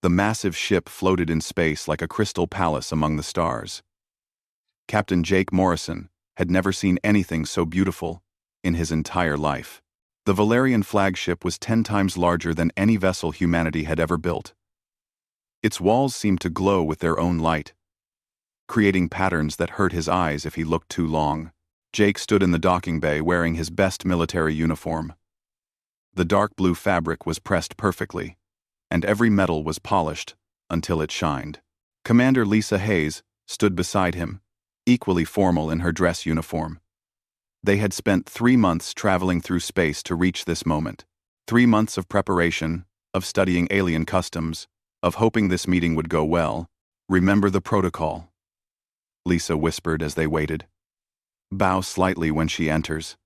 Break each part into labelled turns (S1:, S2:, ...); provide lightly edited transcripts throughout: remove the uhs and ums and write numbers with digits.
S1: The massive ship floated in space like a crystal palace among the stars. Captain Jake Morrison had never seen anything so beautiful in his entire life. The Valerian flagship was 10 times larger than any vessel humanity had ever built. Its walls seemed to glow with their own light, creating patterns that hurt his eyes if he looked too long. Jake stood in the docking bay wearing his best military uniform. The dark blue fabric was pressed perfectly, and every metal was polished until it shined. Commander Lisa Hayes stood beside him, equally formal in her dress uniform. They had spent 3 months traveling through space to reach this moment. 3 months of preparation, of studying alien customs, of hoping this meeting would go well. Remember the protocol, Lisa whispered as they waited. Bow slightly when she enters.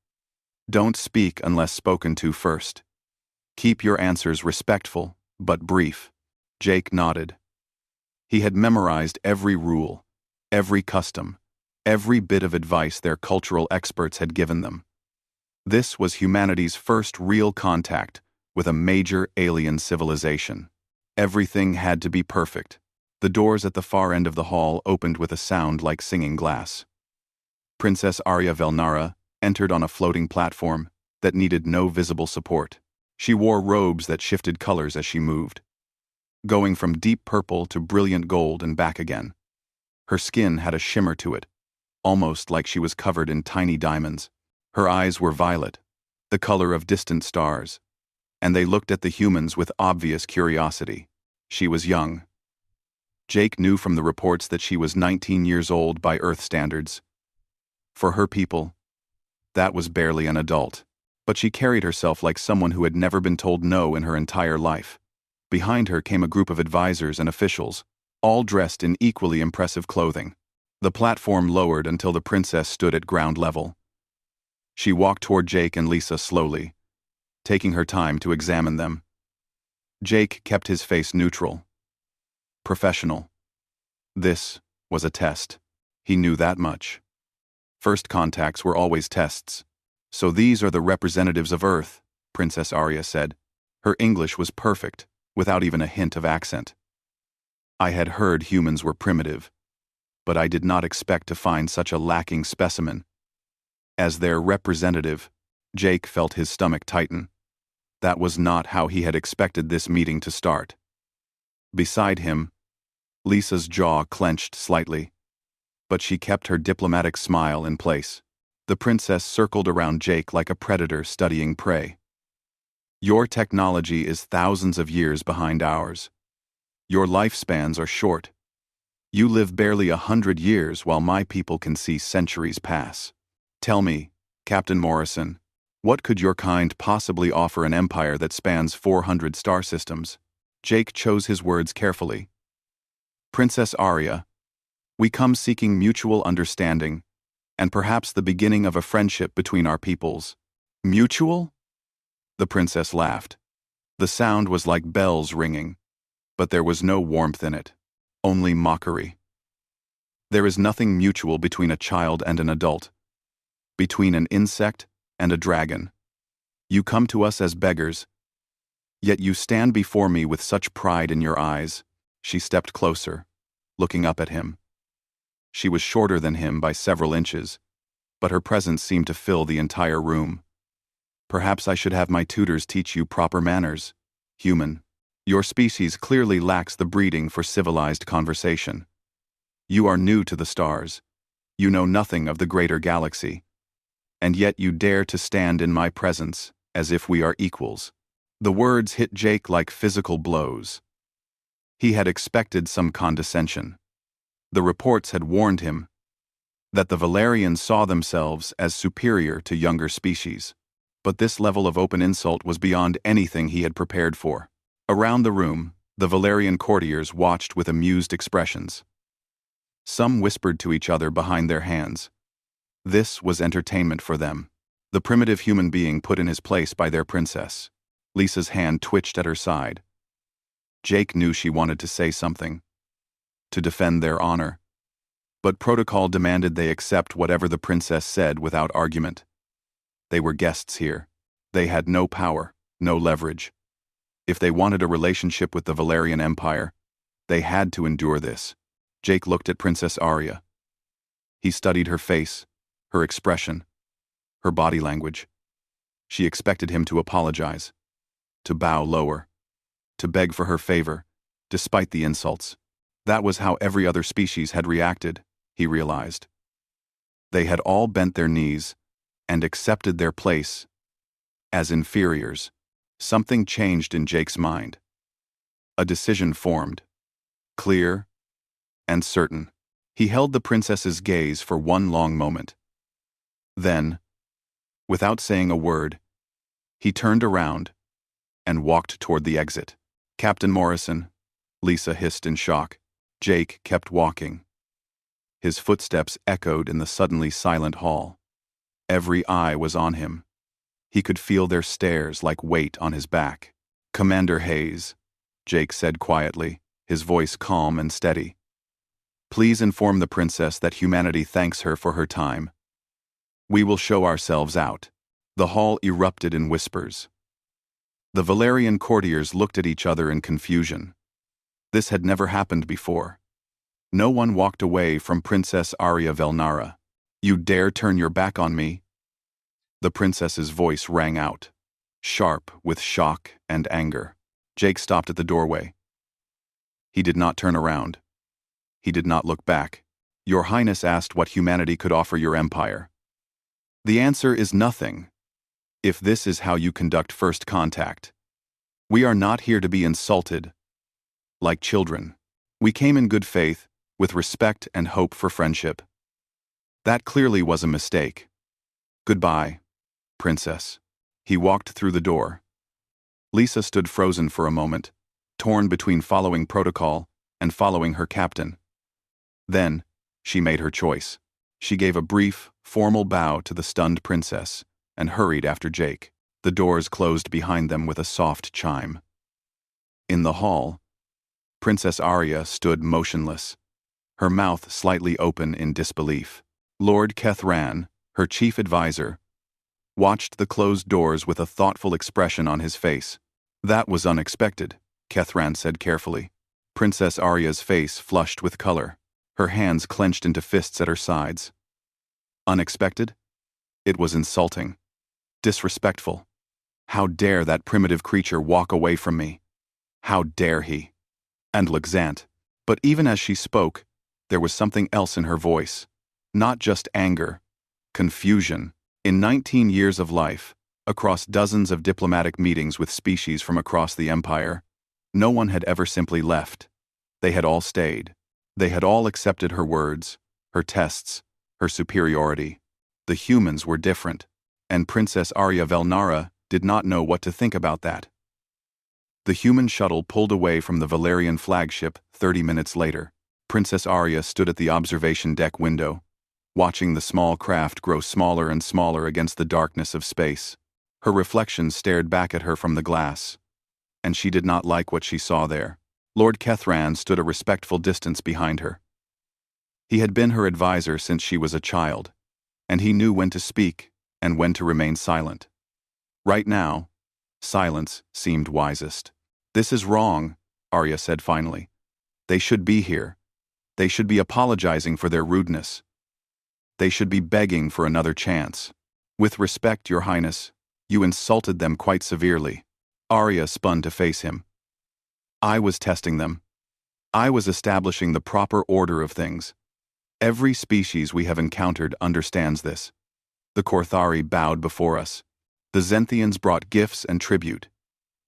S1: Don't speak unless spoken to first. Keep your answers respectful, but brief. Jake nodded. He had memorized every rule, every custom, every bit of advice their cultural experts had given them. This was humanity's first real contact with a major alien civilization. Everything had to be perfect. The doors at the far end of the hall opened with a sound like singing glass. Princess Arya Velnara entered on a floating platform that needed no visible support. She wore robes that shifted colors as she moved, going from deep purple to brilliant gold and back again. Her skin had a shimmer to it, almost like she was covered in tiny diamonds. Her eyes were violet, the color of distant stars, and they looked at the humans with obvious curiosity. She was young. Jake knew from the reports that she was 19 years old by Earth standards. For her people, that was barely an adult. But she carried herself like someone who had never been told no in her entire life. Behind her came a group of advisors and officials, all dressed in equally impressive clothing. The platform lowered until the princess stood at ground level. She walked toward Jake and Lisa slowly, taking her time to examine them. Jake kept his face neutral, professional. This was a test. He knew that much. First contacts were always tests. So these are the representatives of Earth, Princess Arya said. Her English was perfect, without even a hint of accent. I had heard humans were primitive, but I did not expect to find such a lacking specimen. As their representative, Jake felt his stomach tighten. That was not how he had expected this meeting to start. Beside him, Lisa's jaw clenched slightly, but she kept her diplomatic smile in place. The princess circled around Jake like a predator studying prey. Your technology is thousands of years behind ours. Your lifespans are short. You live barely 100 years while my people can see centuries pass. Tell me, Captain Morrison, what could your kind possibly offer an empire that spans 400 star systems? Jake chose his words carefully. Princess Arya, we come seeking mutual understanding, and perhaps the beginning of a friendship between our peoples. Mutual? The princess laughed. The sound was like bells ringing, but there was no warmth in it, only mockery. There is nothing mutual between a child and an adult, between an insect and a dragon. You come to us as beggars, yet you stand before me with such pride in your eyes. She stepped closer, looking up at him. She was shorter than him by several inches, but her presence seemed to fill the entire room. Perhaps I should have my tutors teach you proper manners, human. Your species clearly lacks the breeding for civilized conversation. You are new to the stars. You know nothing of the greater galaxy. And yet you dare to stand in my presence as if we are equals. The words hit Jake like physical blows. He had expected some condescension. The reports had warned him that the Valerians saw themselves as superior to younger species. But this level of open insult was beyond anything he had prepared for. Around the room, the Valerian courtiers watched with amused expressions. Some whispered to each other behind their hands. This was entertainment for them. The primitive human being put in his place by their princess. Lisa's hand twitched at her side. Jake knew she wanted to say something, to defend their honor. But protocol demanded they accept whatever the princess said without argument. They were guests here. They had no power, no leverage. If they wanted a relationship with the Valerian Empire, they had to endure this. Jake looked at Princess Arya. He studied her face, her expression, her body language. She expected him to apologize, to bow lower, to beg for her favor, despite the insults. That was how every other species had reacted, he realized. They had all bent their knees and accepted their place as inferiors. Something changed in Jake's mind. A decision formed, clear and certain. He held the princess's gaze for one long moment. Then, without saying a word, he turned around and walked toward the exit. Captain Morrison, Lisa hissed in shock. Jake kept walking. His footsteps echoed in the suddenly silent hall. Every eye was on him. He could feel their stares like weight on his back. Commander Hayes, Jake said quietly, his voice calm and steady. Please inform the princess that humanity thanks her for her time. We will show ourselves out. The hall erupted in whispers. The Valerian courtiers looked at each other in confusion. This had never happened before. No one walked away from Princess Arya Velnara. You dare turn your back on me? The princess's voice rang out, sharp with shock and anger. Jake stopped at the doorway. He did not turn around. He did not look back. Your Highness asked what humanity could offer your empire. The answer is nothing, if this is how you conduct first contact. We are not here to be insulted, like children. We came in good faith, with respect and hope for friendship. That clearly was a mistake. Goodbye, Princess. He walked through the door. Lisa stood frozen for a moment, torn between following protocol and following her captain. Then, she made her choice. She gave a brief, formal bow to the stunned princess and hurried after Jake. The doors closed behind them with a soft chime. In the hall, Princess Arya stood motionless, her mouth slightly open in disbelief. Lord Kethran, her chief advisor, watched the closed doors with a thoughtful expression on his face. That was unexpected, Kethran said carefully. Princess Arya's face flushed with color, her hands clenched into fists at her sides. Unexpected? It was insulting. Disrespectful. How dare that primitive creature walk away from me? How dare he? And Luxant. But even as she spoke, there was something else in her voice. Not just anger, confusion. In 19 years of life, across dozens of diplomatic meetings with species from across the Empire, no one had ever simply left. They had all stayed. They had all accepted her words, her tests, her superiority. The humans were different, and Princess Arya Velnara did not know what to think about that. The human shuttle pulled away from the Valerian flagship 30 minutes later. Princess Arya stood at the observation deck window, watching the small craft grow smaller and smaller against the darkness of space. Her reflection stared back at her from the glass, and she did not like what she saw there. Lord Kethran stood a respectful distance behind her. He had been her advisor since she was a child, and he knew when to speak and when to remain silent. Right now, silence seemed wisest. This is wrong, Arya said finally. They should be here. They should be apologizing for their rudeness. They should be begging for another chance. With respect, Your Highness, you insulted them quite severely. Arya spun to face him. I was testing them. I was establishing the proper order of things. Every species we have encountered understands this. The Korthari bowed before us. The Zenthians brought gifts and tribute.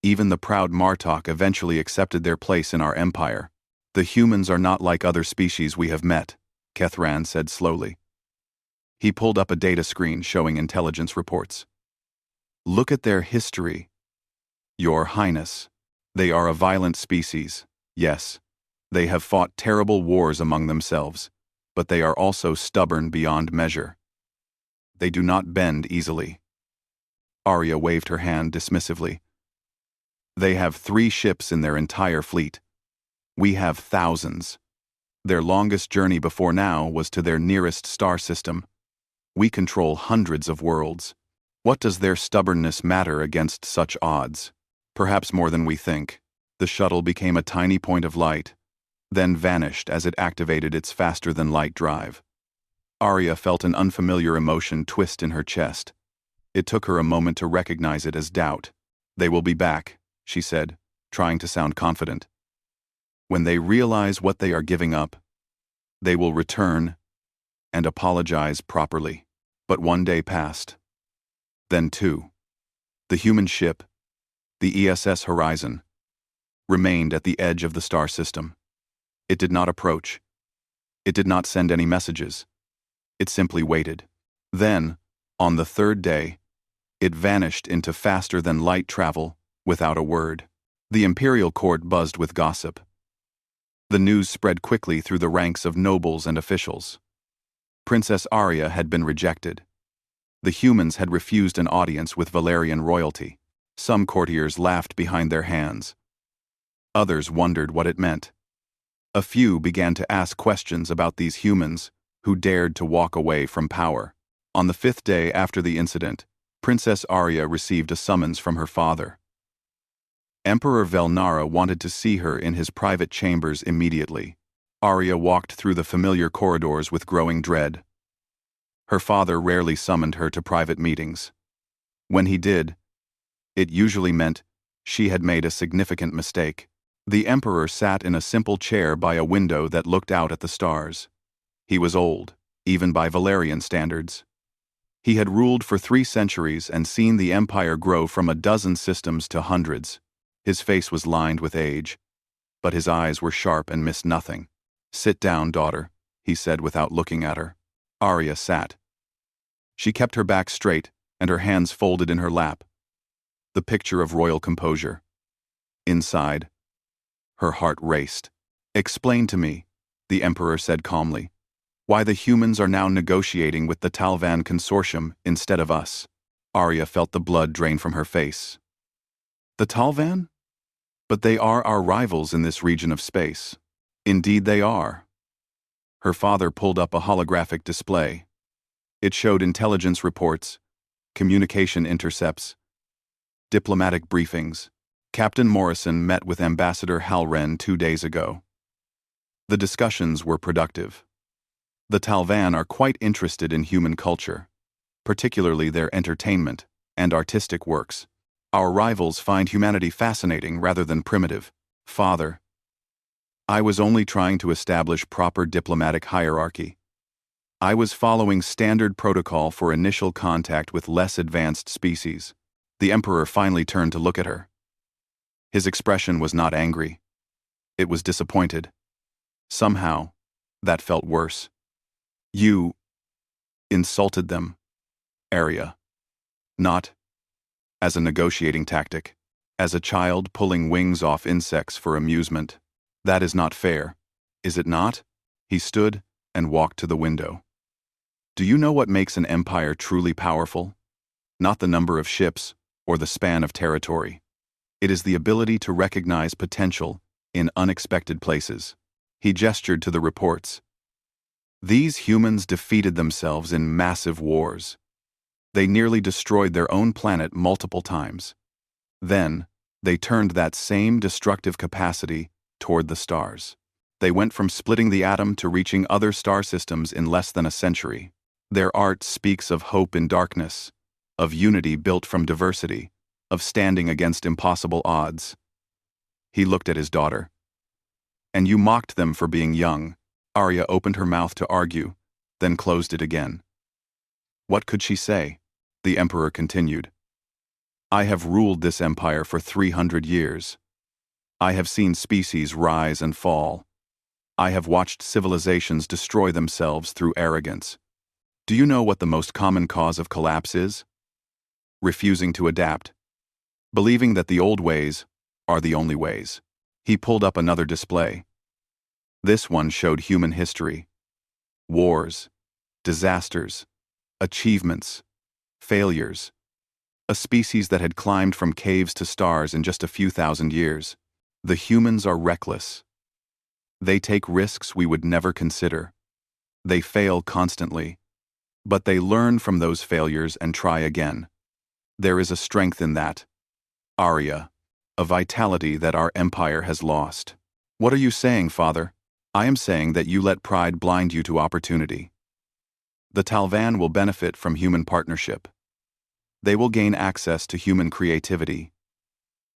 S1: Even the proud Martok eventually accepted their place in our empire. The humans are not like other species we have met, Kethran said slowly. He pulled up a data screen showing intelligence reports. Look at their history. Your Highness, they are a violent species, yes. They have fought terrible wars among themselves, but they are also stubborn beyond measure. They do not bend easily. Arya waved her hand dismissively. They have 3 ships in their entire fleet. We have thousands. Their longest journey before now was to their nearest star system. We control hundreds of worlds. What does their stubbornness matter against such odds? Perhaps more than we think. The shuttle became a tiny point of light, then vanished as it activated its faster-than-light drive. Arya felt an unfamiliar emotion twist in her chest. It took her a moment to recognize it as doubt. "They will be back," she said, trying to sound confident. "When they realize what they are giving up, they will return and apologize properly." But one day passed. Then two. The human ship, the ESS Horizon, remained at the edge of the star system. It did not approach. It did not send any messages. It simply waited. Then, on the third day, it vanished into faster-than-light travel without a word. The imperial court buzzed with gossip. The news spread quickly through the ranks of nobles and officials. Princess Arya had been rejected. The humans had refused an audience with Valerian royalty. Some courtiers laughed behind their hands. Others wondered what it meant. A few began to ask questions about these humans who dared to walk away from power. On the 5th day after the incident, Princess Arya received a summons from her father. Emperor Velnara wanted to see her in his private chambers immediately. Arya walked through the familiar corridors with growing dread. Her father rarely summoned her to private meetings. When he did, it usually meant she had made a significant mistake. The emperor sat in a simple chair by a window that looked out at the stars. He was old, even by Valerian standards. He had ruled for 3 centuries and seen the empire grow from a dozen systems to hundreds. His face was lined with age, but his eyes were sharp and missed nothing. "Sit down, daughter," he said without looking at her. Arya sat. She kept her back straight and her hands folded in her lap. The picture of royal composure. Inside, her heart raced. "Explain to me," the emperor said calmly, "why the humans are now negotiating with the Talvan consortium instead of us." Arya felt the blood drain from her face. "The Talvan? But they are our rivals in this region of space." "Indeed they are." Her father pulled up a holographic display. It showed intelligence reports, communication intercepts, diplomatic briefings. Captain Morrison met with Ambassador Halren 2 days ago. The discussions were productive. The Talvan are quite interested in human culture, particularly their entertainment and artistic works. Our rivals find humanity fascinating rather than primitive. Father, I was only trying to establish proper diplomatic hierarchy. I was following standard protocol for initial contact with less advanced species. The emperor finally turned to look at her. His expression was not angry. It was disappointed. Somehow, that felt worse. "You insulted them, Arya. Not as a negotiating tactic, as a child pulling wings off insects for amusement. That is not fair, is it not?" He stood and walked to the window. "Do you know what makes an empire truly powerful? Not the number of ships or the span of territory. It is the ability to recognize potential in unexpected places." He gestured to the reports. These humans defeated themselves in massive wars. They nearly destroyed their own planet multiple times. Then, they turned that same destructive capacity toward the stars. They went from splitting the atom to reaching other star systems in less than a century. Their art speaks of hope in darkness, of unity built from diversity, of standing against impossible odds. He looked at his daughter. "And you mocked them for being young." Arya opened her mouth to argue, then closed it again. What could she say? The emperor continued. "I have ruled this empire for 300 years. I have seen species rise and fall. I have watched civilizations destroy themselves through arrogance. Do you know what the most common cause of collapse is? Refusing to adapt. Believing that the old ways are the only ways." He pulled up another display. This one showed human history. Wars, disasters, achievements, failures. A species that had climbed from caves to stars in just a few thousand years. The humans are reckless. They take risks we would never consider. They fail constantly, but they learn from those failures and try again. There is a strength in that. Arya, a vitality that our empire has lost. What are you saying, Father? I am saying that you let pride blind you to opportunity. The Talvan will benefit from human partnership. They will gain access to human creativity,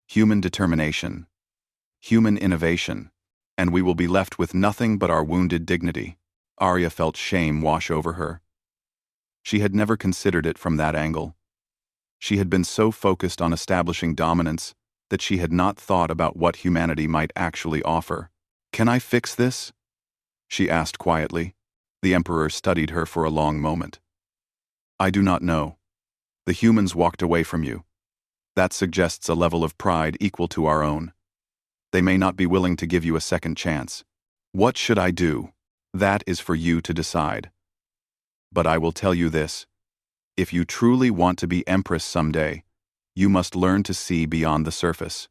S1: human determination, human innovation, and we will be left with nothing but our wounded dignity. Arya felt shame wash over her. She had never considered it from that angle. She had been so focused on establishing dominance that she had not thought about what humanity might actually offer. "Can I fix this?" she asked quietly. The Emperor studied her for a long moment. "I do not know. The humans walked away from you. That suggests a level of pride equal to our own. They may not be willing to give you a second chance. What should I do? That is for you to decide. But I will tell you this. If you truly want to be Empress someday, you must learn to see beyond the surface.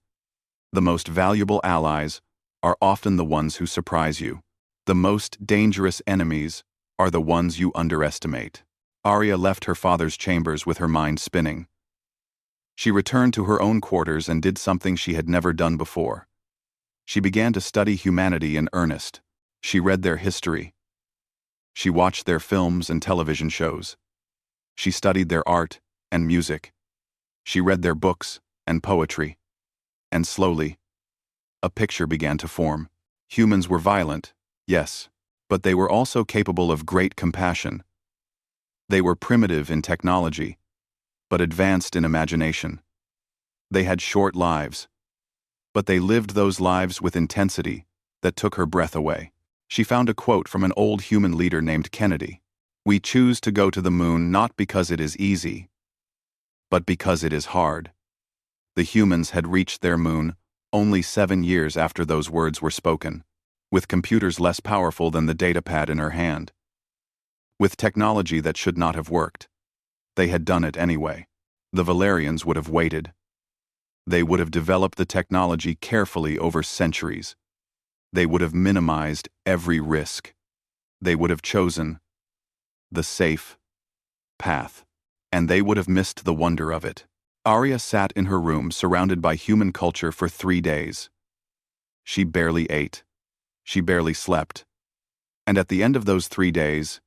S1: The most valuable allies are often the ones who surprise you. The most dangerous enemies are the ones you underestimate." Arya left her father's chambers with her mind spinning. She returned to her own quarters and did something she had never done before. She began to study humanity in earnest. She read their history. She watched their films and television shows. She studied their art and music. She read their books and poetry. And slowly, a picture began to form. Humans were violent, yes, but they were also capable of great compassion. They were primitive in technology, but advanced in imagination. They had short lives, but they lived those lives with intensity that took her breath away. She found a quote from an old human leader named Kennedy. "We choose to go to the moon not because it is easy, but because it is hard." The humans had reached their moon only 7 years after those words were spoken, with computers less powerful than the datapad in her hand. With technology that should not have worked. They had done it anyway. The Valerians would have waited. They would have developed the technology carefully over centuries. They would have minimized every risk. They would have chosen the safe path. And they would have missed the wonder of it. Arya sat in her room surrounded by human culture for 3 days. She barely ate. She barely slept. And at the end of those 3 days,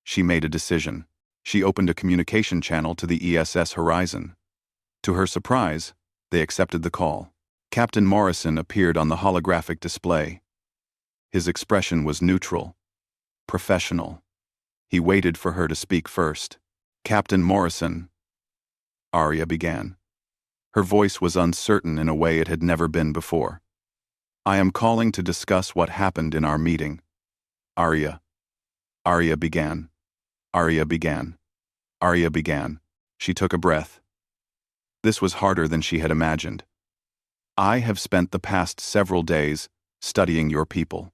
S1: she made a decision. She opened a communication channel to the ESS Horizon. To her surprise, they accepted the call. Captain Morrison appeared on the holographic display. His expression was neutral, professional. He waited for her to speak first. "Captain Morrison," Arya began. Her voice was uncertain in a way it had never been before. "I am calling to discuss what happened in our meeting." Arya began. Arya began. Arya began. She took a breath. This was harder than she had imagined. "I have spent the past several days studying your people.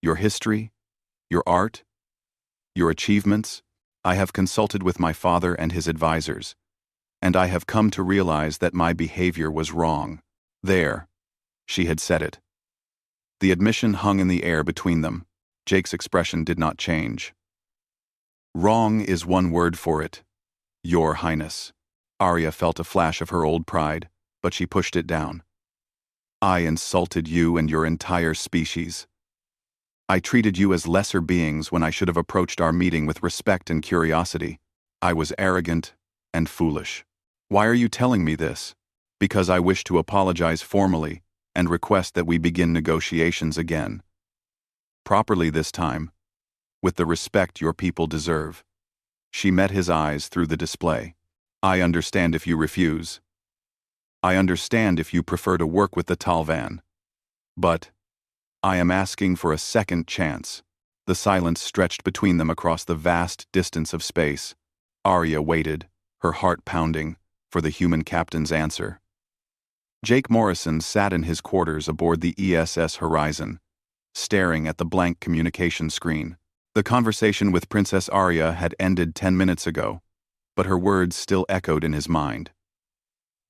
S1: Your history, your art, your achievements. I have consulted with my father and his advisors, and I have come to realize that my behavior was wrong." There, she had said it. The admission hung in the air between them. Jake's expression did not change. "Wrong is one word for it, Your Highness." Arya felt a flash of her old pride, but she pushed it down. "I insulted you and your entire species. I treated you as lesser beings when I should have approached our meeting with respect and curiosity. I was arrogant and foolish. Why are you telling me this? Because I wish to apologize formally and request that we begin negotiations again. Properly this time, with the respect your people deserve." She met his eyes through the display. "I understand if you refuse. I understand if you prefer to work with the Talvan. But I am asking for a second chance." The silence stretched between them across the vast distance of space. Arya waited, her heart pounding, for the human captain's answer. Jake Morrison sat in his quarters aboard the ESS Horizon, staring at the blank communication screen. The conversation with Princess Arya had ended 10 minutes ago, but her words still echoed in his mind.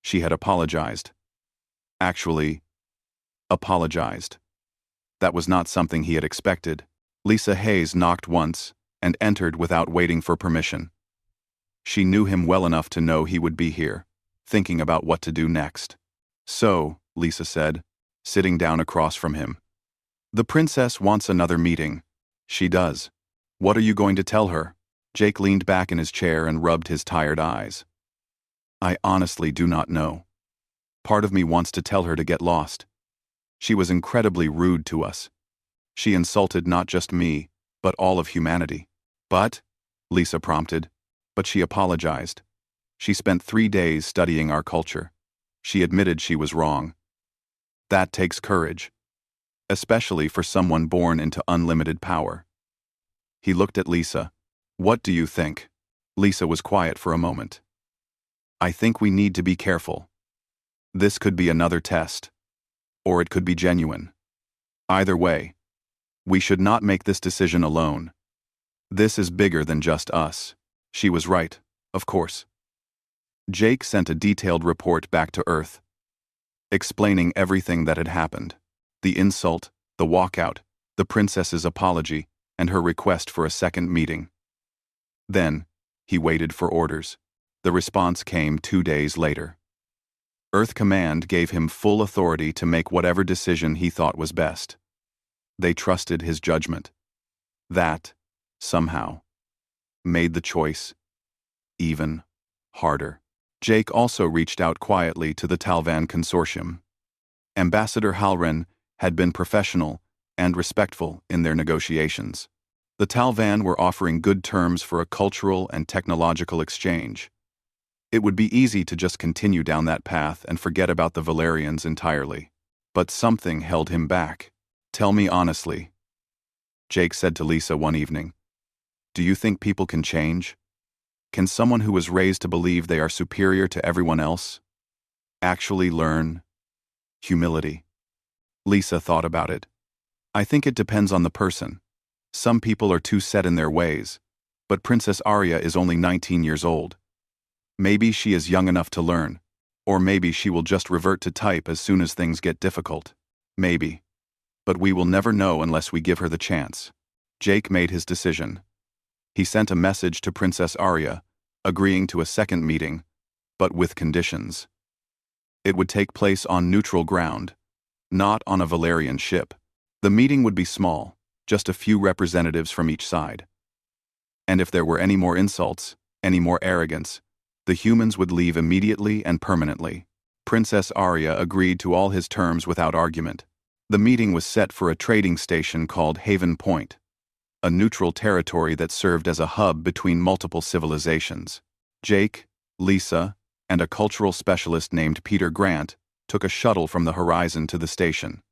S1: She had apologized. Actually, apologized. That was not something he had expected. Lisa Hayes knocked once and entered without waiting for permission. She knew him well enough to know he would be here, thinking about what to do next. "So, Lisa said, sitting down across from him. The princess wants another meeting. She does. What are you going to tell her? Jake leaned back in his chair and rubbed his tired eyes. I honestly do not know. Part of me wants to tell her to get lost. She was incredibly rude to us. She insulted not just me, but all of humanity. But, Lisa prompted, but she apologized. She spent 3 days studying our culture. She admitted she was wrong. That takes courage. Especially for someone born into unlimited power. He looked at Lisa. What do you think? Lisa was quiet for a moment. I think we need to be careful. This could be another test. Or it could be genuine. Either way, we should not make this decision alone. This is bigger than just us. She was right, of course. Jake sent a detailed report back to Earth, explaining everything that had happened. The insult, the walkout, the princess's apology, and her request for a second meeting. Then, he waited for orders. The response came 2 days later. Earth Command gave him full authority to make whatever decision he thought was best. They trusted his judgment. That, somehow, made the choice even harder. Jake also reached out quietly to the Talvan Consortium. Ambassador Halren had been professional and respectful in their negotiations. The Talvan were offering good terms for a cultural and technological exchange. It would be easy to just continue down that path and forget about the Valerians entirely. But something held him back. Tell me honestly, Jake said to Lisa one evening. Do you think people can change? Can someone who was raised to believe they are superior to everyone else actually learn humility? Lisa thought about it. I think it depends on the person. Some people are too set in their ways, but Princess Arya is only 19 years old. Maybe she is young enough to learn, or maybe she will just revert to type as soon as things get difficult. Maybe. But we will never know unless we give her the chance. Jake made his decision. He sent a message to Princess Arya, agreeing to a second meeting, but with conditions. It would take place on neutral ground, not on a Valerian ship. The meeting would be small, just a few representatives from each side. And if there were any more insults, any more arrogance, the humans would leave immediately and permanently. Princess Arya agreed to all his terms without argument. The meeting was set for a trading station called Haven Point, a neutral territory that served as a hub between multiple civilizations. Jake, Lisa, and a cultural specialist named Peter Grant took a shuttle from the horizon to the station.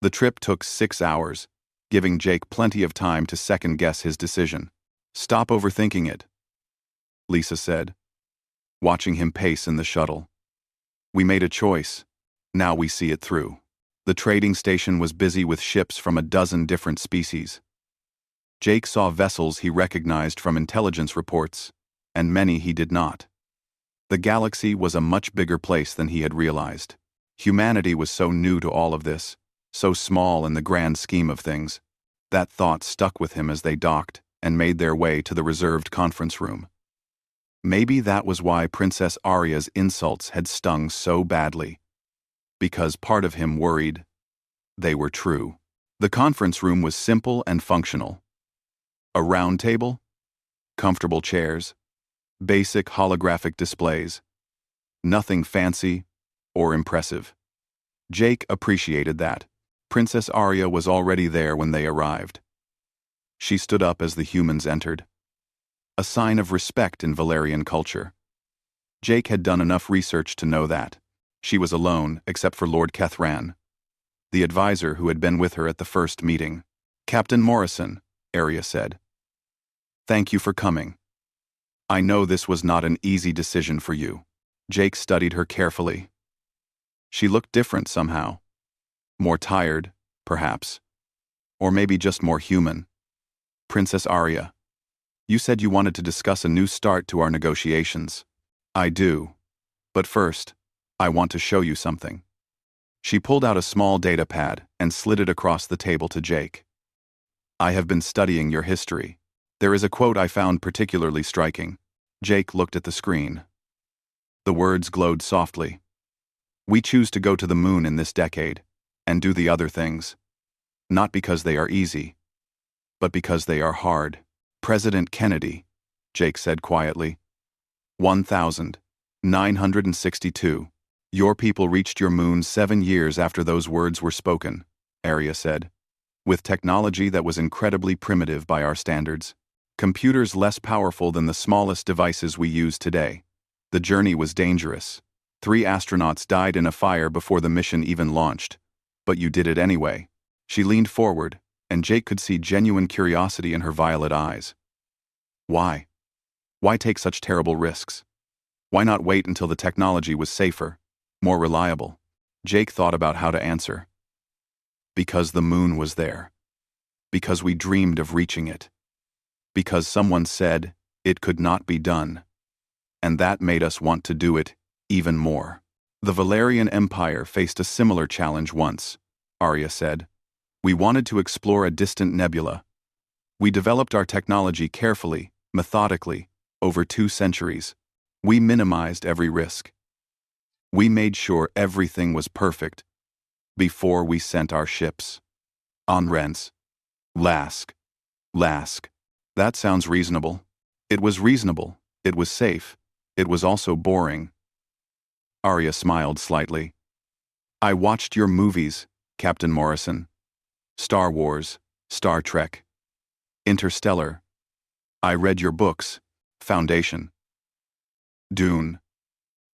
S1: The trip took 6 hours, giving Jake plenty of time to second-guess his decision. Stop overthinking it, Lisa said, watching him pace in the shuttle. We made a choice. Now we see it through. The trading station was busy with ships from a dozen different species. Jake saw vessels he recognized from intelligence reports, and many he did not. The galaxy was a much bigger place than he had realized. Humanity was so new to all of this, so small in the grand scheme of things. That thought stuck with him as they docked and made their way to the reserved conference room. Maybe that was why Princess Arya's insults had stung so badly. Because part of him worried they were true. The conference room was simple and functional. A round table, comfortable chairs, basic holographic displays. Nothing fancy or impressive. Jake appreciated that. Princess Arya was already there when they arrived. She stood up as the humans entered. A sign of respect in Valerian culture. Jake had done enough research to know that. She was alone, except for Lord Kethran, the advisor who had been with her at the first meeting. Captain Morrison, Arya said. Thank you for coming. I know this was not an easy decision for you. Jake studied her carefully. She looked different somehow. More tired, perhaps. Or maybe just more human. Princess Arya, you said you wanted to discuss a new start to our negotiations. I do. But first, I want to show you something. She pulled out a small data pad and slid it across the table to Jake. I have been studying your history. There is a quote I found particularly striking. Jake looked at the screen. The words glowed softly. We choose to go to the moon in this decade, and do the other things. Not because they are easy, but because they are hard. President Kennedy, Jake said quietly. 1962. Your people reached your moon 7 years after those words were spoken, Arya said. With technology that was incredibly primitive by our standards. Computers less powerful than the smallest devices we use today. The journey was dangerous. 3 astronauts died in a fire before the mission even launched. But you did it anyway. She leaned forward, and Jake could see genuine curiosity in her violet eyes. Why? Why take such terrible risks? Why not wait until the technology was safer, more reliable? Jake thought about how to answer. Because the moon was there. Because we dreamed of reaching it. Because someone said it could not be done. And that made us want to do it even more. The Valerian Empire faced a similar challenge once, Arya said. We wanted to explore a distant nebula. We developed our technology carefully, methodically, over 2 centuries. We minimized every risk. We made sure everything was perfect before we sent our ships. Onrens. Lask. That sounds reasonable. It was reasonable. It was safe. It was also boring. Arya smiled slightly. I watched your movies, Captain Morrison. Star Wars, Star Trek, Interstellar. I read your books, Foundation. Dune.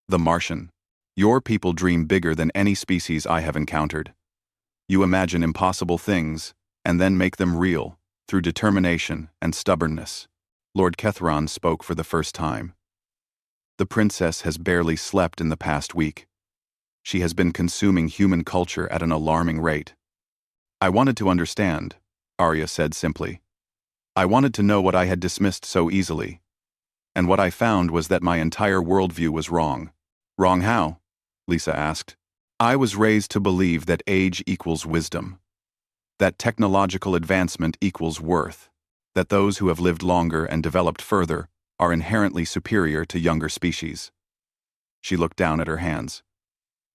S1: The Martian. Your people dream bigger than any species I have encountered. You imagine impossible things, and then make them real, through determination and stubbornness. Lord Kethron spoke for the first time. The princess has barely slept in the past week. She has been consuming human culture at an alarming rate. I wanted to understand, Arya said simply. I wanted to know what I had dismissed so easily. And what I found was that my entire worldview was wrong. Wrong how? Lisa asked. I was raised to believe that age equals wisdom. That technological advancement equals worth. That those who have lived longer and developed further are inherently superior to younger species. She looked down at her hands.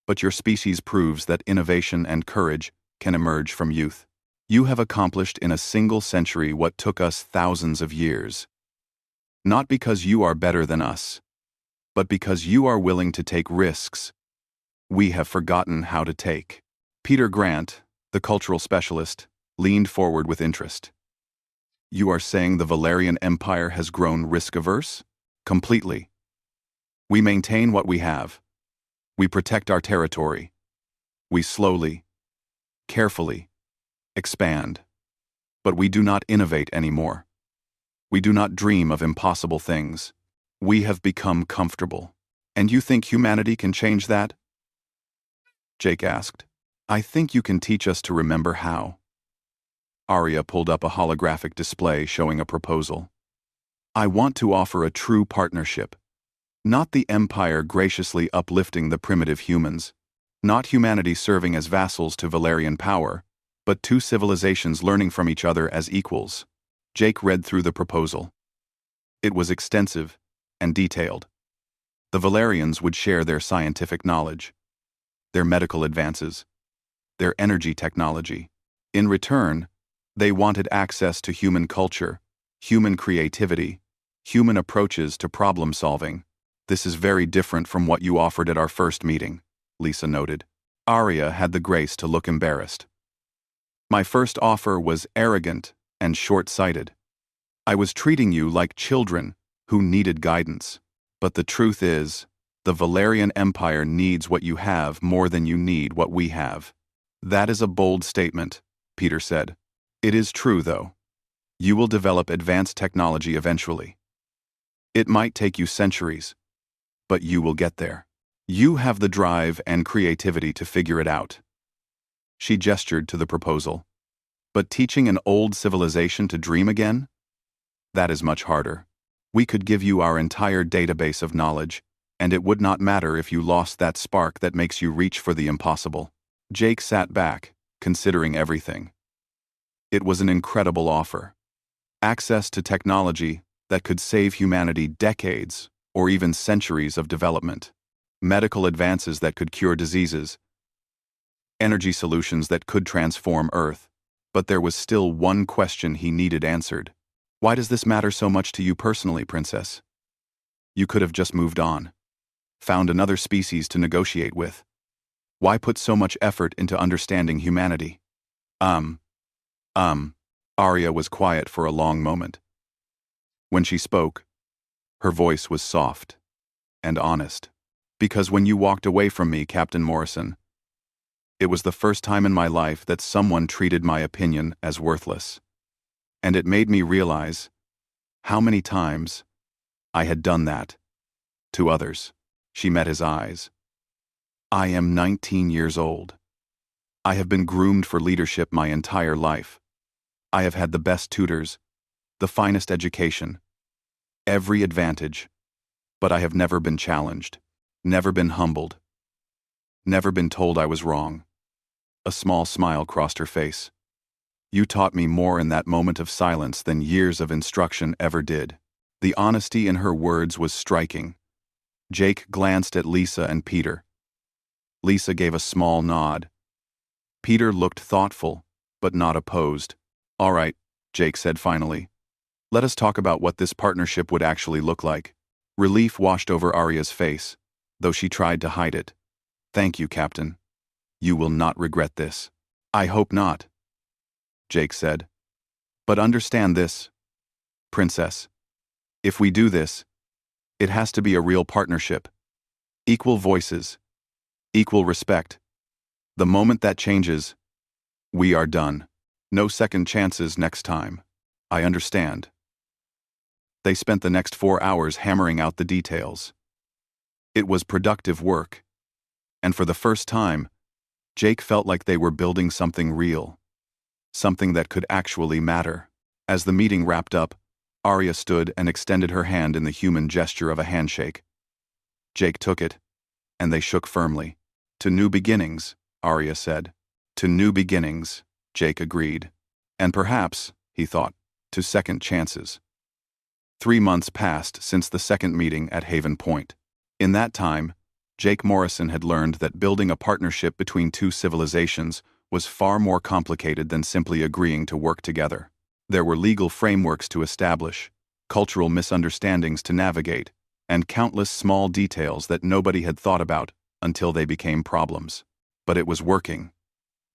S1: But your species proves that innovation and courage can emerge from youth. You have accomplished in a single century what took us thousands of years. Not because you are better than us, but because you are willing to take risks we have forgotten how to take. Peter Grant, the cultural specialist, leaned forward with interest. You are saying the Valerian Empire has grown risk-averse? Completely. We maintain what we have. We protect our territory. We slowly, carefully, expand. But we do not innovate anymore. We do not dream of impossible things. We have become comfortable. And you think humanity can change that? Jake asked. I think you can teach us to remember how. Arya pulled up a holographic display showing a proposal. I want to offer a true partnership. Not the Empire graciously uplifting the primitive humans. Not humanity serving as vassals to Valerian power, but 2 civilizations learning from each other as equals. Jake read through the proposal. It was extensive and detailed. The Valerians would share their scientific knowledge, their medical advances, their energy technology. In return, they wanted access to human culture, human creativity, human approaches to problem solving. This is very different from what you offered at our first meeting, Lisa noted. Arya had the grace to look embarrassed. My first offer was arrogant and short-sighted. I was treating you like children who needed guidance. But the truth is, the Valerian Empire needs what you have more than you need what we have. That is a bold statement, Peter said. It is true, though. You will develop advanced technology eventually. It might take you centuries, but you will get there. You have the drive and creativity to figure it out. She gestured to the proposal. But teaching an old civilization to dream again? That is much harder. We could give you our entire database of knowledge, and it would not matter if you lost that spark that makes you reach for the impossible. Jake sat back, considering everything. It was an incredible offer. Access to technology that could save humanity decades or even centuries of development. medical advances that could cure diseases, energy solutions that could transform Earth. But there was still one question he needed answered. Why does this matter so much to you personally, Princess? You could have just moved on. Found another species to negotiate with. Why put so much effort into understanding humanity? Arya was quiet for a long moment. When she spoke, her voice was soft and honest. Because when you walked away from me, Captain Morrison, it was the first time in my life that someone treated my opinion as worthless. And it made me realize how many times I had done that to others. She met his eyes. I am 19 years old. I have been groomed for leadership my entire life. I have had the best tutors, the finest education, every advantage, but I have never been challenged, never been humbled, never been told I was wrong. A small smile crossed her face. You taught me more in that moment of silence than years of instruction ever did. The honesty in her words was striking. Jake glanced at Lisa and Peter. Lisa gave a small nod. Peter looked thoughtful, but not opposed. All right, Jake said finally. Let us talk about what this partnership would actually look like. Relief washed over Arya's face, though she tried to hide it. Thank you, Captain. You will not regret this. I hope not, Jake said. But understand this, Princess. If we do this, it has to be a real partnership. Equal voices, equal respect. The moment that changes, we are done. No second chances next time. I understand. They spent the next 4 hours hammering out the details. It was productive work. And for the first time, Jake felt like they were building something real. Something that could actually matter. As the meeting wrapped up, Arya stood and extended her hand in the human gesture of a handshake. Jake took it, and they shook firmly. To new beginnings, Arya said. To new beginnings, Jake agreed. And perhaps, he thought, to second chances. 3 months passed since the second meeting at Haven Point. In that time, Jake Morrison had learned that building a partnership between two civilizations was far more complicated than simply agreeing to work together. There were legal frameworks to establish, cultural misunderstandings to navigate, and countless small details that nobody had thought about until they became problems. But it was working.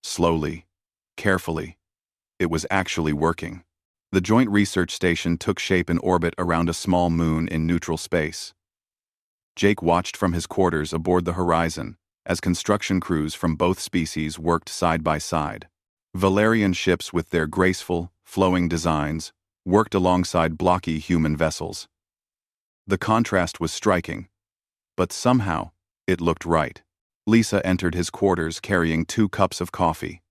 S1: Slowly, carefully. It was actually working. The joint research station took shape in orbit around a small moon in neutral space. Jake watched from his quarters aboard the horizon as construction crews from both species worked side by side. Valerian ships with their graceful, flowing designs worked alongside blocky human vessels. The contrast was striking, but somehow it looked right. Lisa entered his quarters carrying 2 cups of coffee.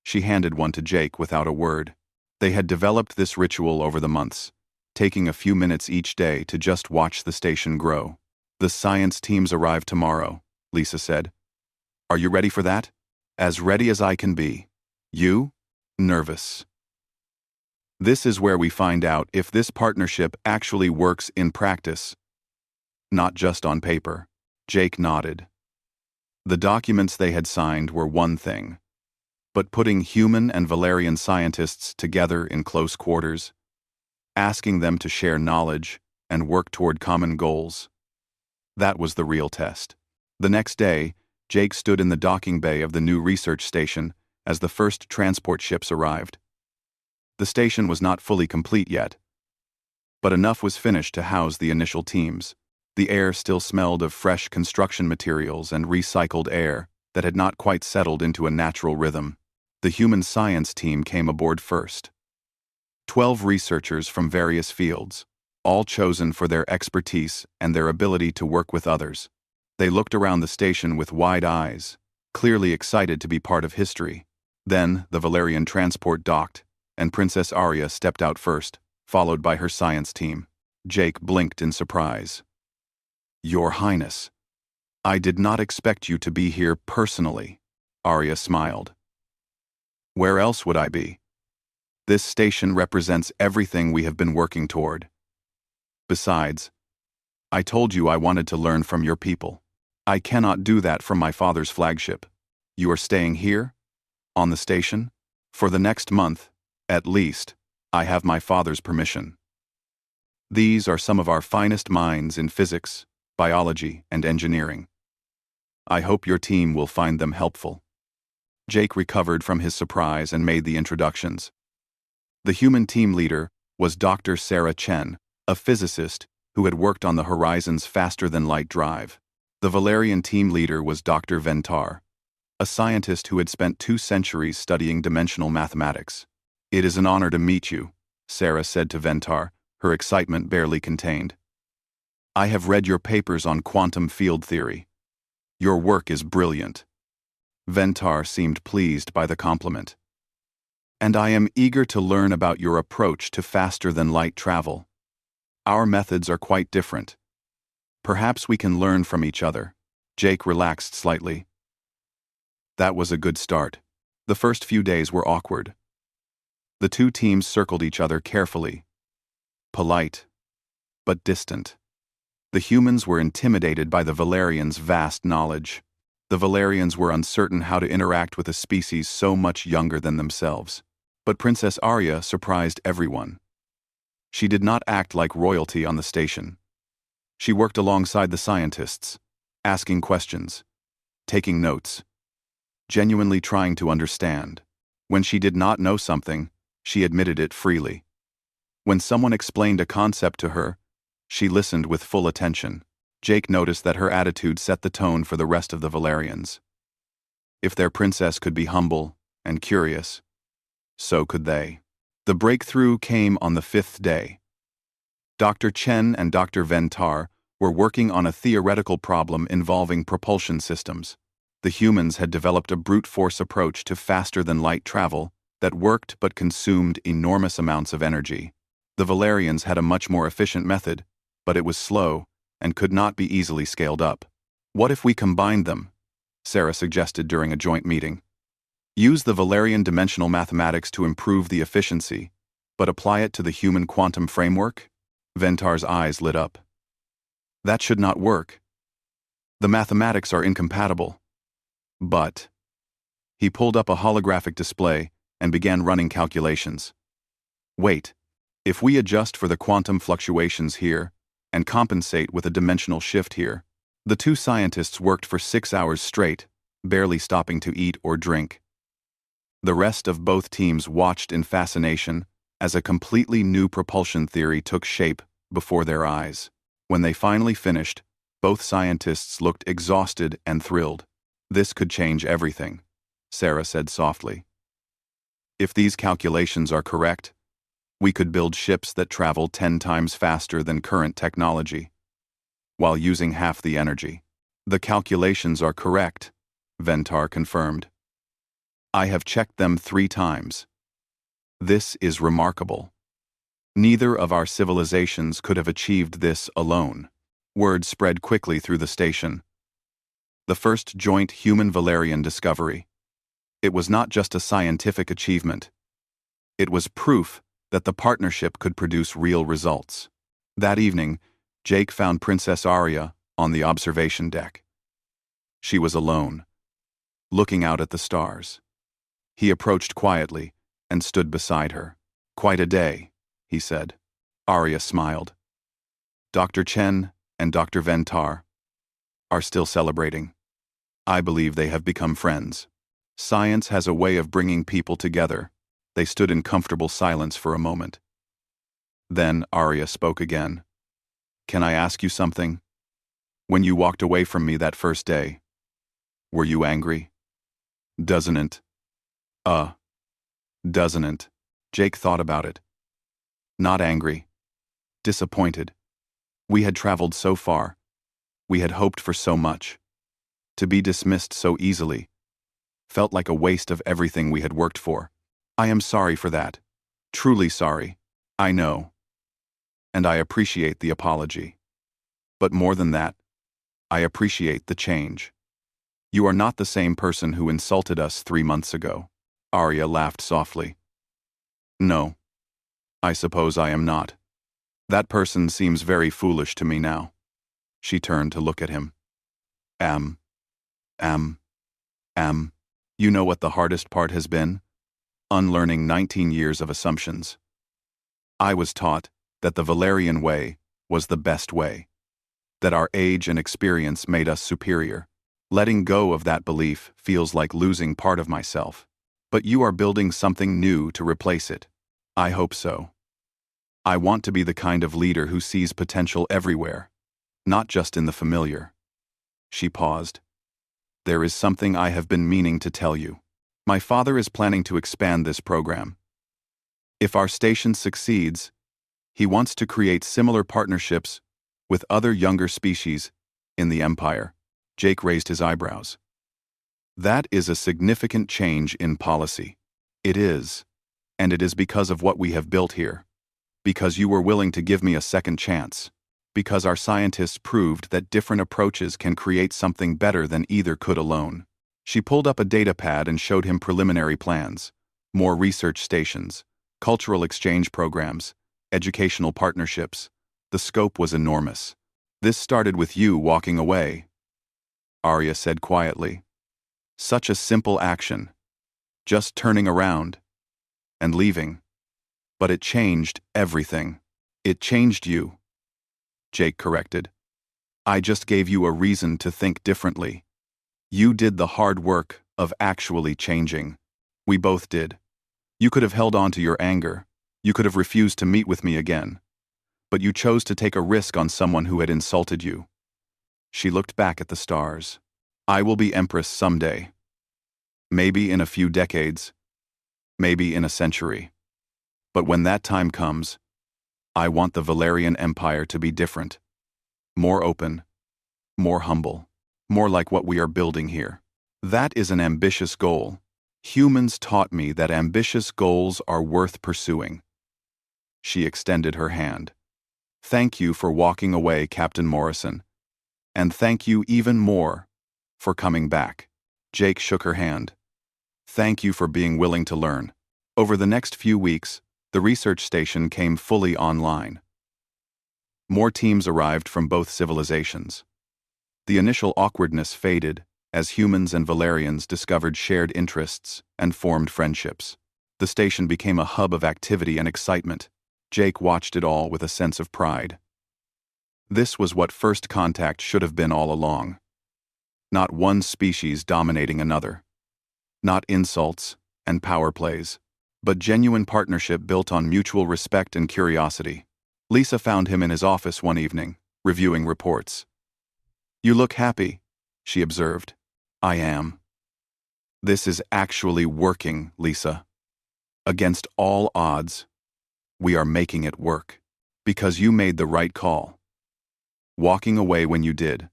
S1: She handed one to Jake without a word. They had developed this ritual over the months, taking a few minutes each day to just watch the station grow. The science teams arrive tomorrow, Lisa said. Are you ready for that? As ready as I can be. You? Nervous. This is where we find out if this partnership actually works in practice, not just on paper. Jake nodded. The documents they had signed were one thing, but putting human and Valerian scientists together in close quarters, asking them to share knowledge and work toward common goals, that was the real test. The next day, Jake stood in the docking bay of the new research station as the first transport ships arrived. The station was not fully complete yet, but enough was finished to house the initial teams. The air still smelled of fresh construction materials and recycled air that had not quite settled into a natural rhythm. The human science team came aboard first. 12 researchers from various fields, all chosen for their expertise and their ability to work with others. They looked around the station with wide eyes, clearly excited to be part of history. Then the Valerian transport docked, and Princess Arya stepped out first, followed by her science team. Jake blinked in surprise. Your Highness, I did not expect you to be here personally, Arya smiled. Where else would I be? This station represents everything we have been working toward. Besides, I told you I wanted to learn from your people. I cannot do that from my father's flagship. You are staying here? On the station? For the next month, at least. I have my father's permission. These are some of our finest minds in physics, biology, and engineering. I hope your team will find them helpful. Jake recovered from his surprise and made the introductions. The human team leader was Dr. Sarah Chen, a physicist who had worked on the Horizon's faster-than-light drive. The Valerian team leader was Dr. Ventar, a scientist who had spent 2 centuries studying dimensional mathematics. It is an honor to meet you, Sarah said to Ventar, her excitement barely contained. I have read your papers on quantum field theory. Your work is brilliant. Ventar seemed pleased by the compliment. And I am eager to learn about your approach to faster-than-light travel. Our methods are quite different. Perhaps we can learn from each other. Jake relaxed slightly. That was a good start. The first few days were awkward. The 2 teams circled each other carefully. Polite, but distant. The humans were intimidated by the Valerians' vast knowledge. The Valerians were uncertain how to interact with a species so much younger than themselves. But Princess Arya surprised everyone. She did not act like royalty on the station. She worked alongside the scientists, asking questions, taking notes, genuinely trying to understand. When she did not know something, she admitted it freely. When someone explained a concept to her, she listened with full attention. Jake noticed that her attitude set the tone for the rest of the Valerians. If their princess could be humble and curious, so could they. The breakthrough came on the 5th day. Dr. Chen and Dr. Ventar were working on a theoretical problem involving propulsion systems. The humans had developed a brute force approach to faster-than-light travel that worked but consumed enormous amounts of energy. The Valerians had a much more efficient method, but it was slow and could not be easily scaled up. What if we combined them? Sarah suggested during a joint meeting. Use the Valerian dimensional mathematics to improve the efficiency, but apply it to the human quantum framework? Ventar's eyes lit up. That should not work. The mathematics are incompatible. But he pulled up a holographic display and began running calculations. Wait, if we adjust for the quantum fluctuations here and compensate with a dimensional shift here. The 2 scientists worked for 6 hours straight, barely stopping to eat or drink. The rest of both teams watched in fascination as a completely new propulsion theory took shape before their eyes. When they finally finished, both scientists looked exhausted and thrilled. This could change everything, Sarah said softly. If these calculations are correct, we could build ships that travel 10 times faster than current technology, while using half the energy. The calculations are correct, Ventar confirmed. I have checked them 3 times. This is remarkable. Neither of our civilizations could have achieved this alone. Word spread quickly through the station. The first joint human-Valerian discovery. It was not just a scientific achievement. It was proof that the partnership could produce real results. That evening, Jake found Princess Arya on the observation deck. She was alone, looking out at the stars. He approached quietly and stood beside her. Quite a day, he said. Arya smiled. Dr. Chen and Dr. Ventar are still celebrating. I believe they have become friends. Science has a way of bringing people together. They stood in comfortable silence for a moment. Then Arya spoke again. Can I ask you something? When you walked away from me that first day, were you angry? Doesn't it? Doesn't it? Jake thought about it. Not angry. Disappointed. We had traveled so far. We had hoped for so much. To be dismissed so easily felt like a waste of everything we had worked for. I am sorry for that. Truly sorry. I know. And I appreciate the apology. But more than that, I appreciate the change. You are not the same person who insulted us 3 months ago. Arya laughed softly. No. I suppose I am not. That person seems very foolish to me now. She turned to look at him. Am, am, am. You know what the hardest part has been? Unlearning 19 years of assumptions. I was taught that the Valerian way was the best way, that our age and experience made us superior. Letting go of that belief feels like losing part of myself. But you are building something new to replace it. I hope so. I want to be the kind of leader who sees potential everywhere, not just in the familiar. She paused. There is something I have been meaning to tell you. My father is planning to expand this program. If our station succeeds, he wants to create similar partnerships with other younger species in the Empire. Jake raised his eyebrows. That is a significant change in policy. It is, and it is because of what we have built here. Because you were willing to give me a second chance. Because our scientists proved that different approaches can create something better than either could alone. She pulled up a data pad and showed him preliminary plans. More research stations, cultural exchange programs, educational partnerships. The scope was enormous. This started with you walking away, Arya said quietly. Such a simple action. Just turning around and leaving. But it changed everything. It changed you. Jake corrected. I just gave you a reason to think differently. You did the hard work of actually changing. We both did. You could have held on to your anger. You could have refused to meet with me again. But you chose to take a risk on someone who had insulted you. She looked back at the stars. I will be Empress someday. Maybe in a few decades. Maybe in a century. But when that time comes, I want the Valerian Empire to be different. More open. More humble. More like what we are building here. That is an ambitious goal. Humans taught me that ambitious goals are worth pursuing. She extended her hand. Thank you for walking away, Captain Morrison. And thank you even more for coming back. Jake shook her hand. Thank you for being willing to learn. Over the next few weeks, the research station came fully online. More teams arrived from both civilizations. The initial awkwardness faded as humans and Valerians discovered shared interests and formed friendships. The station became a hub of activity and excitement. Jake watched it all with a sense of pride. This was what first contact should have been all along. Not one species dominating another. Not insults and power plays, but genuine partnership built on mutual respect and curiosity. Lisa found him in his office one evening, reviewing reports. You look happy, she observed. I am. This is actually working, Lisa. Against all odds, we are making it work. Because you made the right call. Walking away when you did.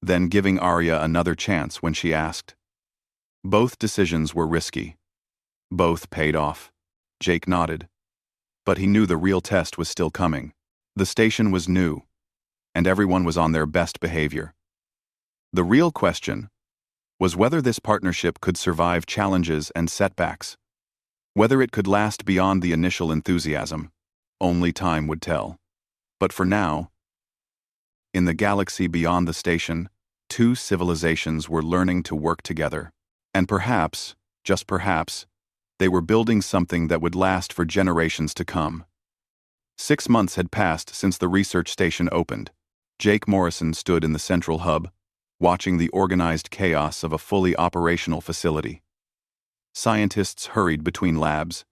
S1: Then giving Arya another chance when she asked. Both decisions were risky. Both paid off. Jake nodded. But he knew the real test was still coming. The station was new, and everyone was on their best behavior. The real question was whether this partnership could survive challenges and setbacks. Whether it could last beyond the initial enthusiasm, only time would tell. But for now, in the galaxy beyond the station, two civilizations were learning to work together. And perhaps, just perhaps, they were building something that would last for generations to come. 6 months had passed since the research station opened. Jake Morrison stood in the central hub, watching the organized chaos of a fully operational facility. Scientists hurried between labs.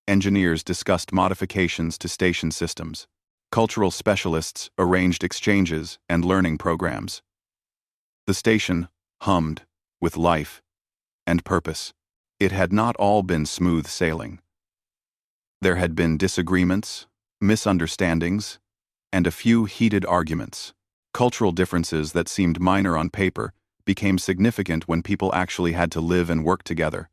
S1: Engineers discussed modifications to station systems. Cultural specialists arranged exchanges and learning programs. The station hummed with life and purpose. It had not all been smooth sailing. There had been disagreements, misunderstandings, and a few heated arguments. Cultural differences that seemed minor on paper became significant when people actually had to live and work together.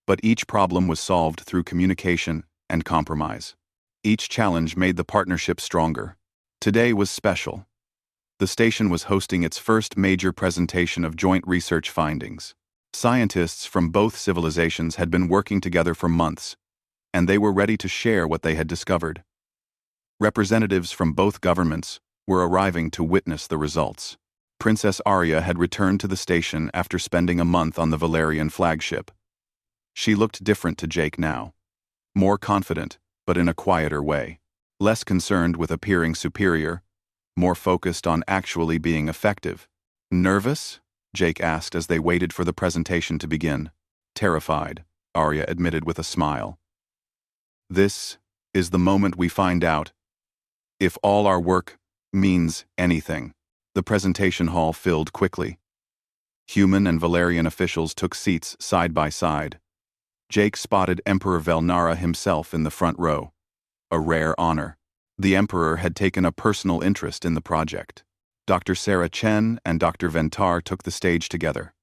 S1: But each problem was solved through communication and compromise. Each challenge made the partnership stronger. Today was special. The station was hosting its first major presentation of joint research findings. Scientists from both civilizations had been working together for months, and they were ready to share what they had discovered. Representatives from both governments were arriving to witness the results. Princess Arya had returned to the station after spending a month on the Valerian flagship. She looked different to Jake now. More confident, but in a quieter way. Less concerned with appearing superior, more focused on actually being effective. Nervous? Jake asked as they waited for the presentation to begin. Terrified, Arya admitted with a smile. This is the moment we find out if all our work means anything. The presentation hall filled quickly. Human and Valerian officials took seats side by side. Jake spotted Emperor Velnara himself in the front row. A rare honor. The Emperor had taken a personal interest in the project. Dr. Sarah Chen and Dr. Ventar took the stage together.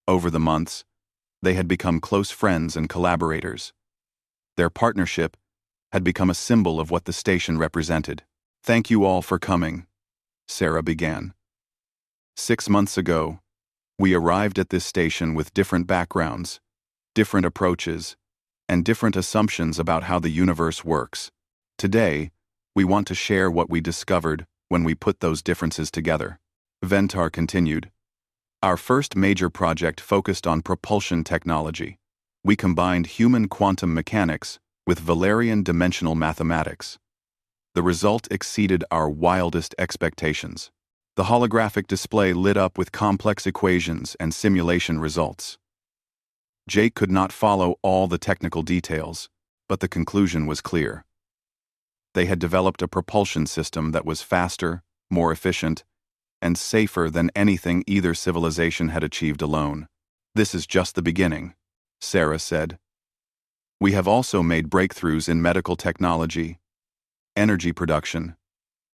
S1: Over the months, they had become close friends and collaborators. Their partnership had become a symbol of what the station represented. Thank you all for coming, Sarah began. 6 months ago, we arrived at this station with different backgrounds, different approaches, and different assumptions about how the universe works. Today, we want to share what we discovered when we put those differences together. Ventar continued. Our first major project focused on propulsion technology. We combined human quantum mechanics with Valerian dimensional mathematics. The result exceeded our wildest expectations. The holographic display lit up with complex equations and simulation results. Jake could not follow all the technical details, but the conclusion was clear. They had developed a propulsion system that was faster, more efficient, and safer than anything either civilization had achieved alone. This is just the beginning, Sarah said. We have also made breakthroughs in medical technology, energy production,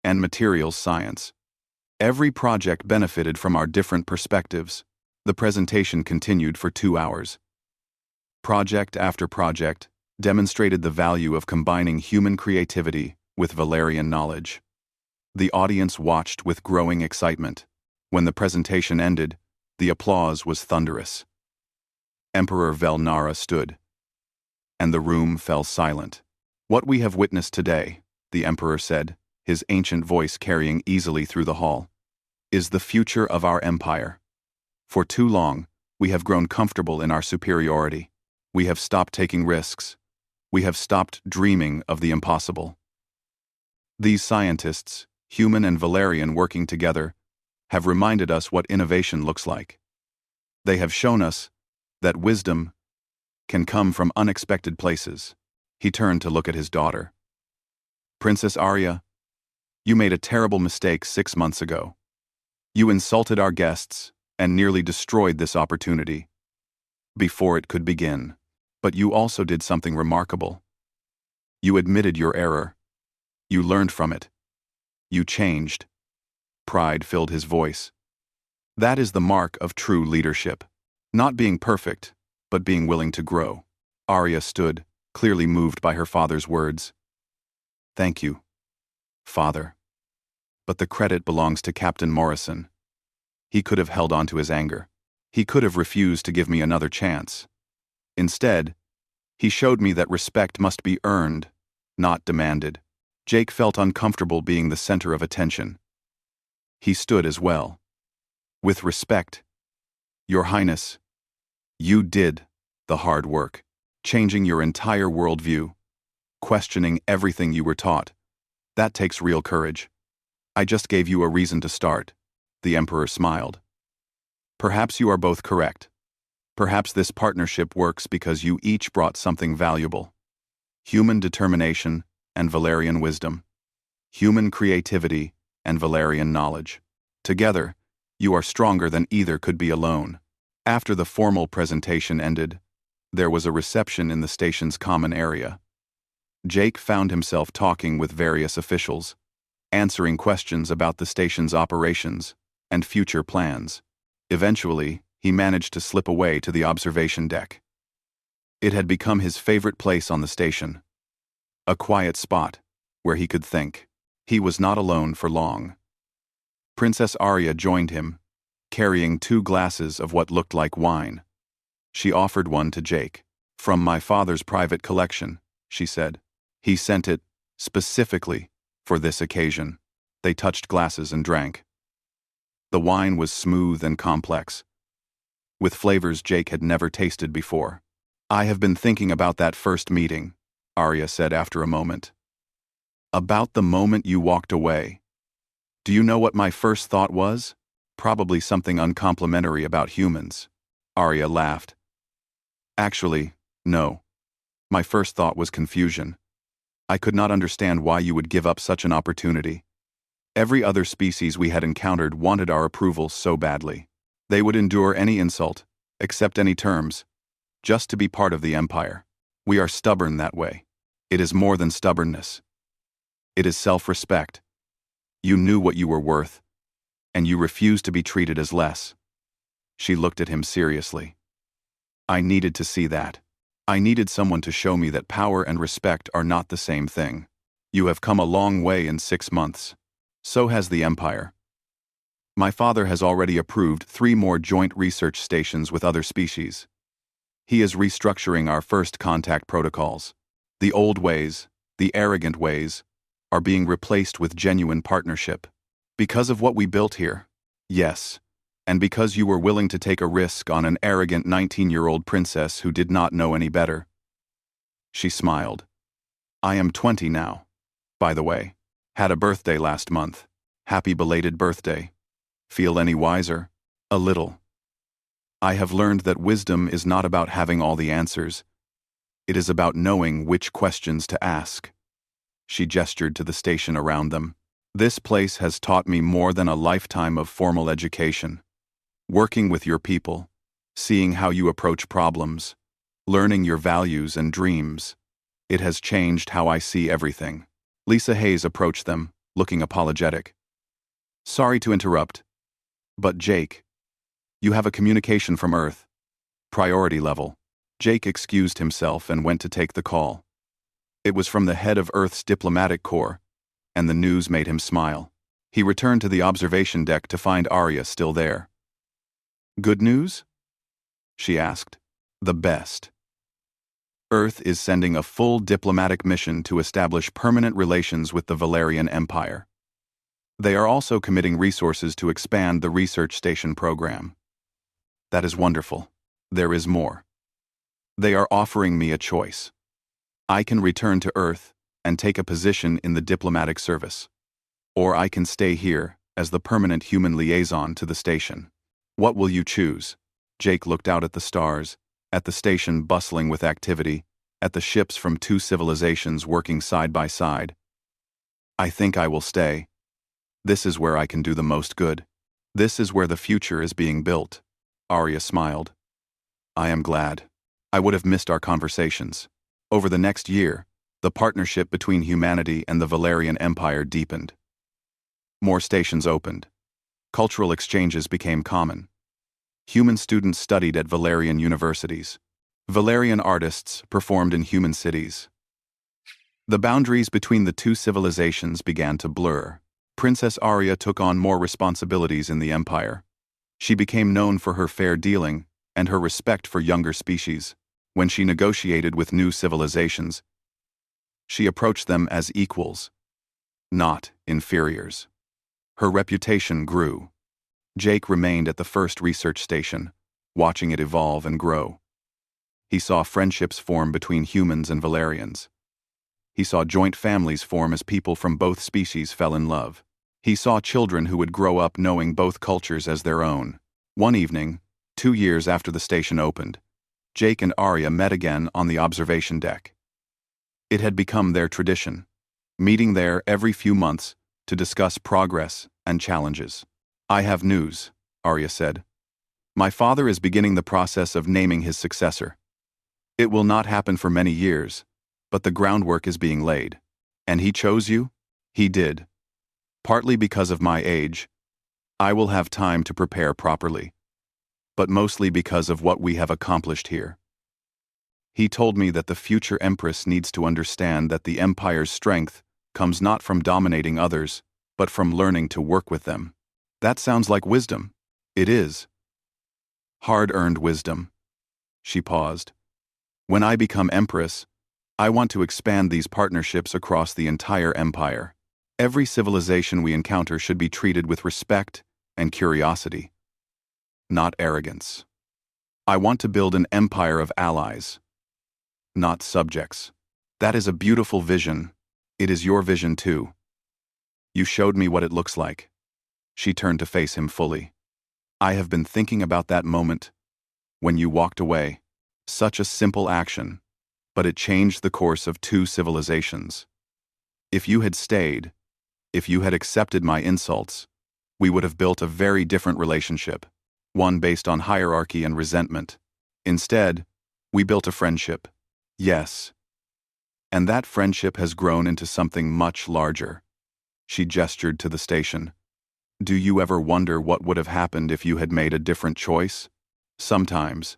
S1: and materials science. Every project benefited from our different perspectives. The presentation continued for 2 hours. Project after project demonstrated the value of combining human creativity with Valerian knowledge. The audience watched with growing excitement. When the presentation ended, the applause was thunderous. Emperor Velnara stood, and the room fell silent. What we have witnessed today, the Emperor said, his ancient voice carrying easily through the hall, is the future of our empire. For too long, we have grown comfortable in our superiority. We have stopped taking risks. We have stopped dreaming of the impossible. These scientists, human and Valerian working together, have reminded us what innovation looks like. They have shown us that wisdom can come from unexpected places. He turned to look at his daughter. Princess Arya, you made a terrible mistake 6 months ago. You insulted our guests and nearly destroyed this opportunity before it could begin. But you also did something remarkable. You admitted your error. You learned from it. You changed. Pride filled his voice. That is the mark of true leadership. Not being perfect, but being willing to grow. Arya stood, clearly moved by her father's words. Thank you, Father. But the credit belongs to Captain Morrison. He could have held on to his anger. He could have refused to give me another chance. Instead, he showed me that respect must be earned, not demanded. Jake felt uncomfortable being the center of attention. He stood as well. With respect, Your Highness, you did the hard work, changing your entire worldview, questioning everything you were taught. That takes real courage. I just gave you a reason to start. The Emperor smiled. Perhaps you are both correct. Perhaps this partnership works because you each brought something valuable. Human determination and Valerian wisdom. Human creativity and Valerian knowledge. Together, you are stronger than either could be alone. After the formal presentation ended, there was a reception in the station's common area. Jake found himself talking with various officials, answering questions about the station's operations and future plans. Eventually, he managed to slip away to the observation deck. It had become his favorite place on the station. A quiet spot where he could think. He was not alone for long. Princess Arya joined him, carrying 2 glasses of what looked like wine. She offered one to Jake. From my father's private collection, she said. He sent it specifically for this occasion. They touched glasses and drank. The wine was smooth and complex, with flavors Jake had never tasted before. "I have been thinking about that first meeting," Arya said after a moment. "About the moment you walked away. Do you know what my first thought was? Probably something uncomplimentary about humans." Arya laughed. "Actually, no. My first thought was confusion. I could not understand why you would give up such an opportunity. Every other species we had encountered wanted our approval so badly. They would endure any insult, accept any terms, just to be part of the Empire. We are stubborn that way. It is more than stubbornness. It is self-respect. You knew what you were worth, and you refused to be treated as less." She looked at him seriously. "I needed to see that. I needed someone to show me that power and respect are not the same thing. You have come a long way in 6 months. So has the Empire. My father has already approved 3 more joint research stations with other species. He is restructuring our first contact protocols. The old ways, the arrogant ways, are being replaced with genuine partnership. Because of what we built here. Yes, and because you were willing to take a risk on an arrogant 19-year-old princess who did not know any better." She smiled. "I am 20 now. By the way, had a birthday last month. Happy belated birthday. Feel any wiser? A little. I have learned that wisdom is not about having all the answers. It is about knowing which questions to ask." She gestured to the station around them. "This place has taught me more than a lifetime of formal education. Working with your people, seeing how you approach problems, learning your values and dreams. It has changed how I see everything." Lisa Hayes approached them, looking apologetic. "Sorry to interrupt, but Jake, you have a communication from Earth. Priority level." Jake excused himself and went to take the call. It was from the head of Earth's diplomatic corps, and the news made him smile. He returned to the observation deck to find Arya still there. "Good news?" she asked. "The best. Earth is sending a full diplomatic mission to establish permanent relations with the Valerian Empire. They are also committing resources to expand the research station program." "That is wonderful. There is more. They are offering me a choice. I can return to Earth and take a position in the diplomatic service. Or I can stay here as the permanent human liaison to the station. What will you choose?" Jake looked out at the stars, at the station bustling with activity, at the ships from 2 civilizations working side by side. "I think I will stay. This is where I can do the most good. This is where the future is being built." Arya smiled. "I am glad. I would have missed our conversations." Over the next year, the partnership between humanity and the Valerian Empire deepened. More stations opened. Cultural exchanges became common. Human students studied at Valerian universities. Valerian artists performed in human cities. The boundaries between the 2 civilizations began to blur. Princess Arya took on more responsibilities in the Empire. She became known for her fair dealing and her respect for younger species. When she negotiated with new civilizations, she approached them as equals, not inferiors. Her reputation grew. Jake remained at the first research station, watching it evolve and grow. He saw friendships form between humans and Valerians. He saw joint families form as people from both species fell in love. He saw children who would grow up knowing both cultures as their own. One evening, 2 years after the station opened, Jake and Arya met again on the observation deck. It had become their tradition, meeting there every few months to discuss progress and challenges. "I have news," Arya said. "My father is beginning the process of naming his successor. It will not happen for many years, but the groundwork is being laid. And he chose you?" "He did. Partly because of my age. I will have time to prepare properly. But mostly because of what we have accomplished here. He told me that the future Empress needs to understand that the Empire's strength comes not from dominating others, but from learning to work with them." "That sounds like wisdom." "It is. Hard-earned wisdom." She paused. "When I become Empress, I want to expand these partnerships across the entire Empire. Every civilization we encounter should be treated with respect and curiosity, not arrogance. I want to build an empire of allies, not subjects. That is a beautiful vision. It is your vision too. You showed me what it looks like. She turned to face him fully. I have been thinking about that moment when you walked away. Such a simple action, but it changed the course of two civilizations. If you had stayed, if you had accepted my insults, we would have built a very different relationship, one based on hierarchy and resentment. Instead, we built a friendship. Yes. And that friendship has grown into something much larger. She gestured to the station. Do you ever wonder what would have happened if you had made a different choice? Sometimes,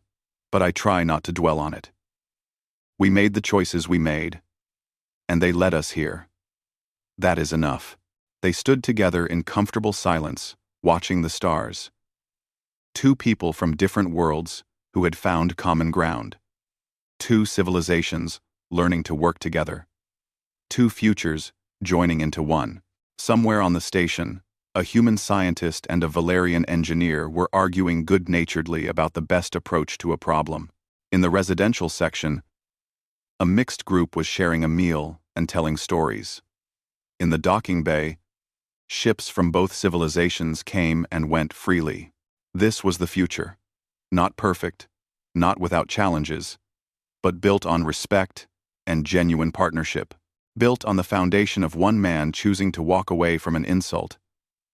S1: but I try not to dwell on it. We made the choices we made, and they led us here. That is enough. They stood together in comfortable silence, watching the stars. Two people from different worlds who had found common ground. Two civilizations learning to work together. Two futures joining into one. Somewhere on the station, a human scientist and a Valerian engineer were arguing good-naturedly about the best approach to a problem. In the residential section, a mixed group was sharing a meal and telling stories. In the docking bay, ships from both civilizations came and went freely. This was the future. Not perfect, not without challenges, but built on respect and genuine partnership. Built on the foundation of one man choosing to walk away from an insult,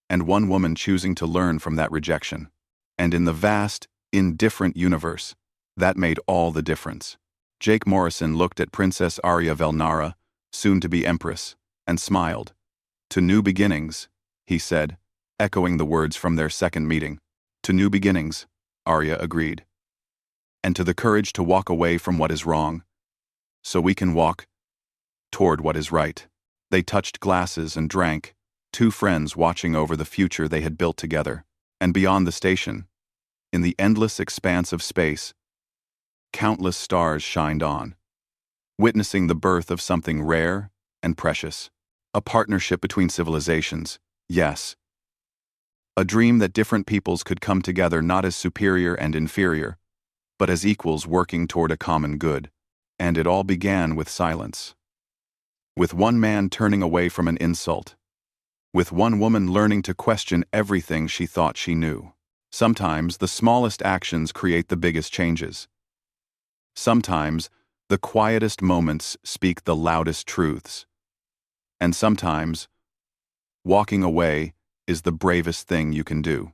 S1: and one woman choosing to learn from that rejection. And in the vast, indifferent universe, that made all the difference. Jake Morrison looked at Princess Arya Velnara, soon-to-be Empress, and smiled. To new beginnings, he said, echoing the words from their second meeting. To new beginnings, Arya agreed. And to the courage to walk away from what is wrong, so we can walk toward what is right. They touched glasses and drank, two friends watching over the future they had built together. And beyond the station, in the endless expanse of space, countless stars shined on, witnessing the birth of something rare and precious. A partnership between civilizations, yes. A dream that different peoples could come together not as superior and inferior, but as equals working toward a common good. And it all began with silence. With one man turning away from an insult. With one woman learning to question everything she thought she knew. Sometimes the smallest actions create the biggest changes. Sometimes the quietest moments speak the loudest truths. And sometimes, walking away is the bravest thing you can do.